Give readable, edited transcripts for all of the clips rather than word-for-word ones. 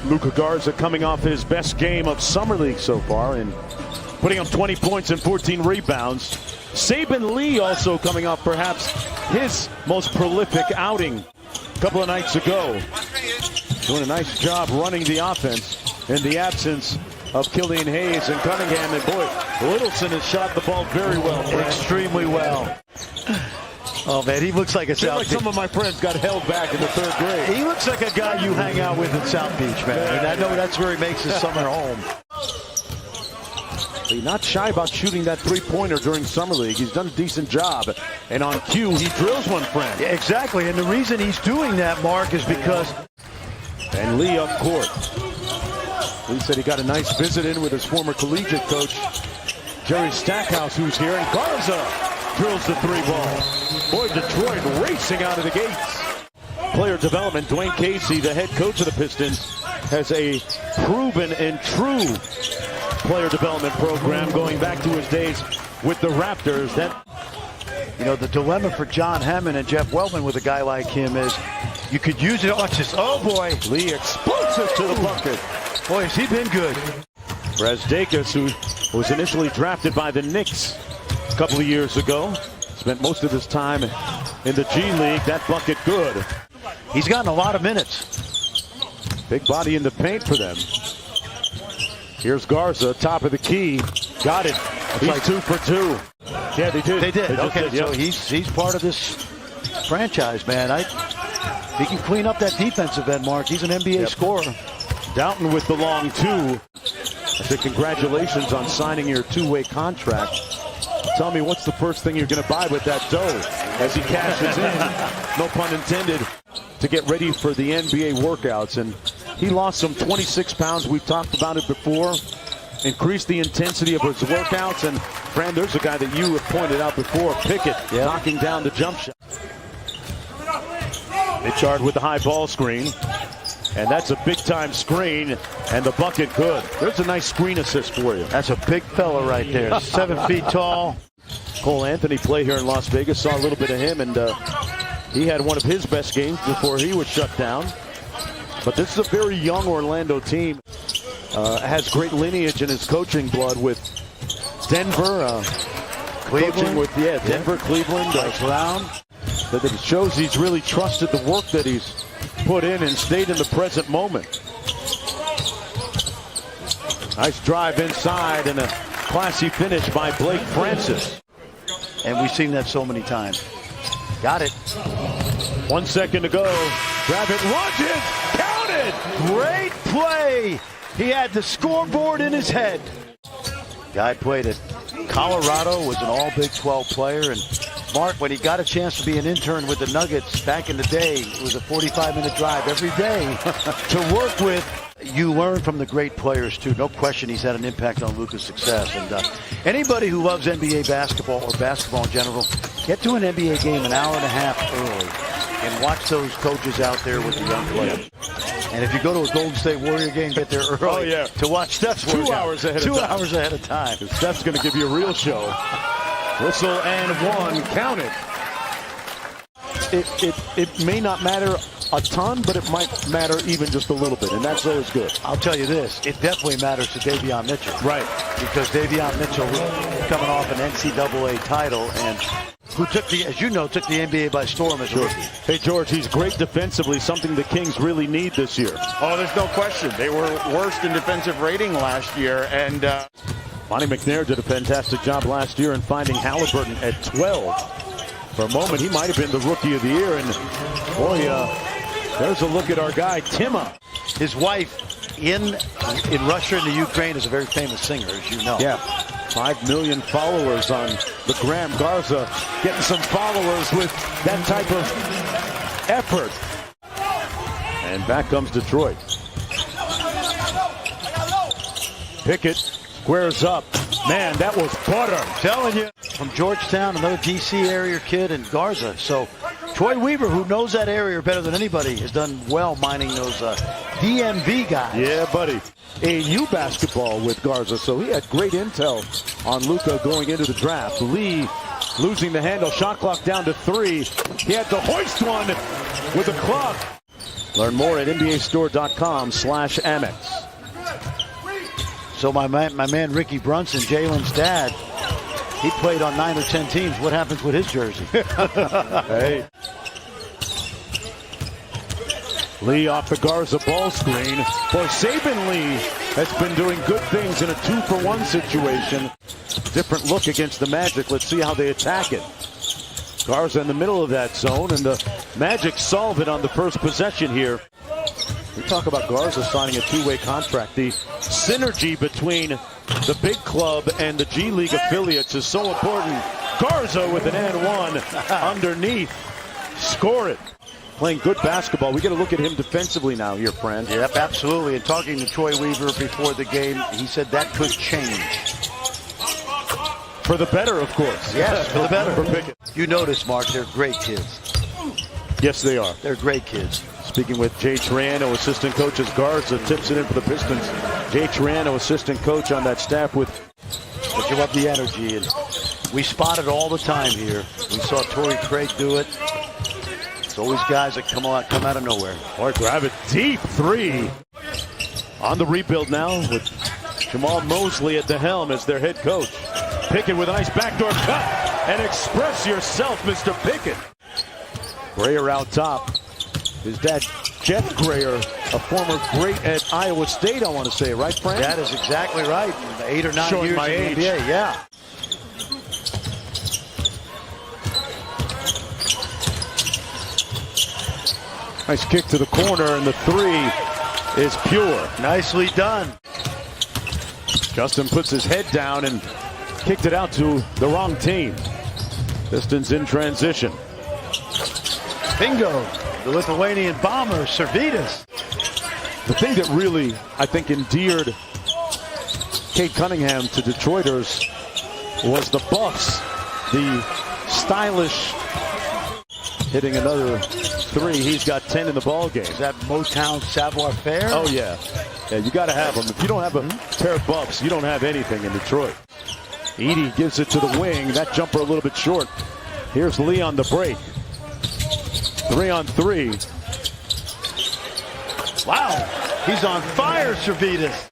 Luka Garza coming off his best game of Summer League so far and putting up 20 points and 14 rebounds. Saban Lee also coming off perhaps his most prolific outing a couple of nights ago. Doing a nice job running the offense in the absence of Killian Hayes and Cunningham. And boy, Littleson has shot the ball very well. Extremely well. Oh, man, he looks like a South Beach. Some of my friends got held back in the third grade. He looks like a guy you hang out with in South Beach, man. And I know that's where he makes his summer home. He's not shy about shooting that three-pointer during Summer League. He's done a decent job. And on cue, he drills one, friend. Yeah, exactly. And the reason he's doing that, Mark, is because... And Lee up court. Lee said he got a nice visit in with his former collegiate coach, Jerry Stackhouse, who's here. And Garza drills the three ball. Boy, Detroit racing out of the gates. Player development, Dwayne Casey, the head coach of the Pistons, has a proven and true player development program going back to his days with the Raptors. The dilemma for John Hammond and Jeff Weltman with a guy like him is you could use it. Oh boy, Lee explosive to the bucket. Boy, has he been good. Brazdeikis, who was initially drafted by the Knicks a couple of years ago, spent most of his time in the G League. That bucket good. He's gotten a lot of minutes. Big body in the paint for them. Here's Garza, top of the key. Got it. He's like 2 for 2. Yeah, they did. They did. Okay, did, yeah. So he's part of this franchise, man. He can clean up that defensive end, Mark. He's an NBA scorer. Doughton with the long two. I said, congratulations on signing your two-way contract. Tell me, what's the first thing you're going to buy with that dough as he cashes in, no pun intended, to get ready for the NBA workouts. And he lost some 26 pounds. We've talked about it before. Increased the intensity of his workouts. And, Fran, there's a guy that you have pointed out before, Pickett, knocking down the jump shot. Mitchard with the high ball screen. And that's a big-time screen, and the bucket good. There's a nice screen assist for you. That's a big fella right there, 7 feet tall. Cole Anthony played here in Las Vegas, saw a little bit of him, and he had one of his best games before he was shut down. But this is a very young Orlando team. Has great lineage in his coaching blood with Denver, Cleveland. With Denver, Cleveland, Brown. That it shows he's really trusted the work that he's put in and stayed in the present moment. Nice drive inside and a classy finish by Blake Francis. And we've seen that so many times. Got it. 1 second to go. Grab it, launch it, count it! Great play. He had the scoreboard in his head. Guy played it. Colorado was an all Big 12 player, and Mark, when he got a chance to be an intern with the Nuggets back in the day, it was a 45-minute drive every day to work with. You learn from the great players, too. No question he's had an impact on Luka's success. And anybody who loves NBA basketball or basketball in general, get to an NBA game an hour and a half early and watch those coaches out there with the young players. And if you go to a Golden State Warrior game, get there early to watch Steph's 2 hours ahead of time. 2 hours ahead of time. Steph's going to give you a real show. Whistle and one, count it. It may not matter a ton, but it might matter even just a little bit, and that's always good. I'll tell you this, it definitely matters to Davion Mitchell. Right. Because Davion Mitchell coming off an NCAA title and who took the NBA by storm as a rookie. Hey, George, he's great defensively, something the Kings really need this year. Oh, there's no question. They were worst in defensive rating last year, and Monty McNair did a fantastic job last year in finding Halliburton at 12. For a moment, he might have been the Rookie of the Year, and boy, there's a look at our guy, Tima. His wife in Russia and the Ukraine is a very famous singer, as you know. Yeah, 5 million followers on the gram. Garza getting some followers with that type of effort. And back comes Detroit. Pickett squares up. Man, that was butter. I'm telling you. From Georgetown, another DC area kid, and Garza. So Troy Weaver, who knows that area better than anybody, has done well mining those DMV guys. Yeah, buddy. AU basketball with Garza, so he had great intel on Luka going into the draft. Lee losing the handle, shot clock down to 3. He had to hoist one with a clock. Learn more at NBAstore.com/Amex. So my man Ricky Brunson, Jalen's dad, he played on 9 or 10 teams. What happens with his jersey? Hey. Lee off the Garza ball screen. Boy, Saban Lee has been doing good things in a 2-for-1 situation. Different look against the Magic. Let's see how they attack it. Garza in the middle of that zone, and the Magic solve it on the first possession here. We talk about Garza signing a 2-way contract. The synergy between the big club and the G League affiliates is so important. Garza with an and one underneath. Score it. Playing good basketball. We got to look at him defensively now here, friend. Yep, absolutely. And talking to Troy Weaver before the game, he said that could change. For the better, of course. Yes, for the better. For Pickett. You notice, Mark, they're great kids. Yes, they are. They're great kids. Speaking with Jay Triano, assistant coach as Garza tips it in for the Pistons. Jay Triano, assistant coach on that staff with. But you love the energy, and we spot it all the time here. We saw Torrey Craig do it. It's always guys that come out of nowhere. Or grab it deep three. On the rebuild now with Jamal Mosley at the helm as their head coach. Pickett with a nice backdoor cut. And express yourself, Mr. Pickett. Grayer out top. His dad, Jeff Grayer, a former great at Iowa State, I want to say, right, Frank? That is exactly right. 8 or 9 Showing years my in age. the NBA, yeah. Nice kick to the corner, and the three is pure. Nicely done. Justin puts his head down and kicked it out to the wrong team. Pistons in transition. Bingo. The Lithuanian bomber, Servydas. The thing that really, I think, endeared Cade Cunningham to Detroiters was the buffs. The stylish hitting another three. He's got 10 in the ball game. Is that Motown savoir-faire? Oh, yeah. Yeah, you got to have them. If you don't have a pair of buffs, you don't have anything in Detroit. Edey gives it to the wing. That jumper a little bit short. Here's Lee on the break. 3-on-3. Wow. He's on fire, Servydas.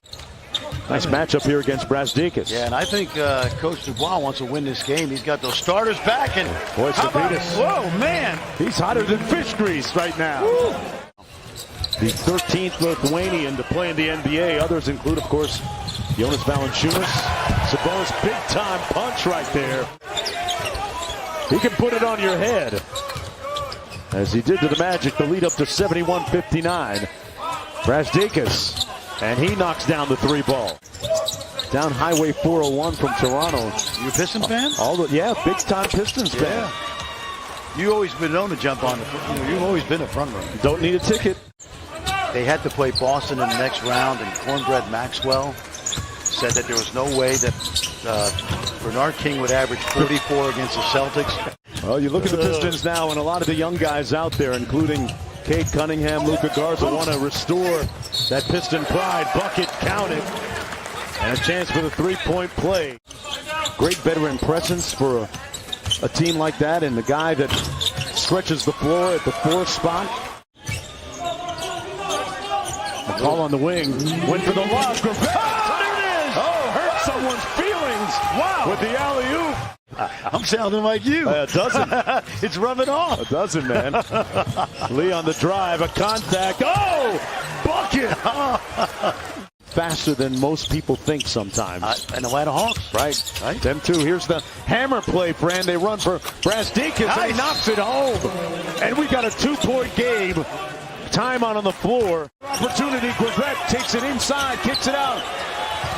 Nice matchup here against Brazdeikis. Yeah, and I think Coach Dubois wants to win this game. He's got those starters back. And Boy, Servydas. Whoa, man. He's hotter than fish grease right now. Woo. The 13th Lithuanian to play in the NBA. Others include, of course, Jonas Valanciunas. Sabonis, big-time punch right there. He can put it on your head. As he did to the Magic, the lead up to 71-59. Brazdeikis. And he knocks down the three ball. Down Highway 401 from Toronto. You a Pistons fan? Yeah, big-time Pistons fan. You've always been known to jump on you've always been a front runner. Don't need a ticket. They had to play Boston in the next round, and Cornbread Maxwell said that there was no way that Bernard King would average 44 against the Celtics. Well, you look at the Pistons now, and a lot of the young guys out there, including Cade Cunningham, Luka Garza, want to restore that Piston pride. Bucket counted. And a chance for the three-point play. Great veteran presence for a team like that, and the guy that stretches the floor at the 4 spot. McCall on the wing. Went for the lob. Oh, hurt someone's feelings. Wow. With the alley-oop. I'm sounding like you. It doesn't. It's rubbing off. It doesn't, man. Lee on the drive. A contact. Oh! Bucket! Faster than most people think sometimes. And the Atlanta Hawks. Right. Them too. Here's the hammer play, Fran. They run for Brazdeikis. Nice. And he knocks it home. And we got a 2-point game. Time on the floor. Opportunity. Gravett takes it inside. Kicks it out.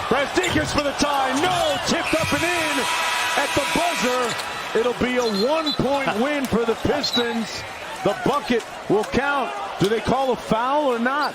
Brazdeikis for the tie. No. Tipped up and in. At the buzzer, it'll be a 1-point win for the Pistons. The bucket will count. Do they call a foul or not?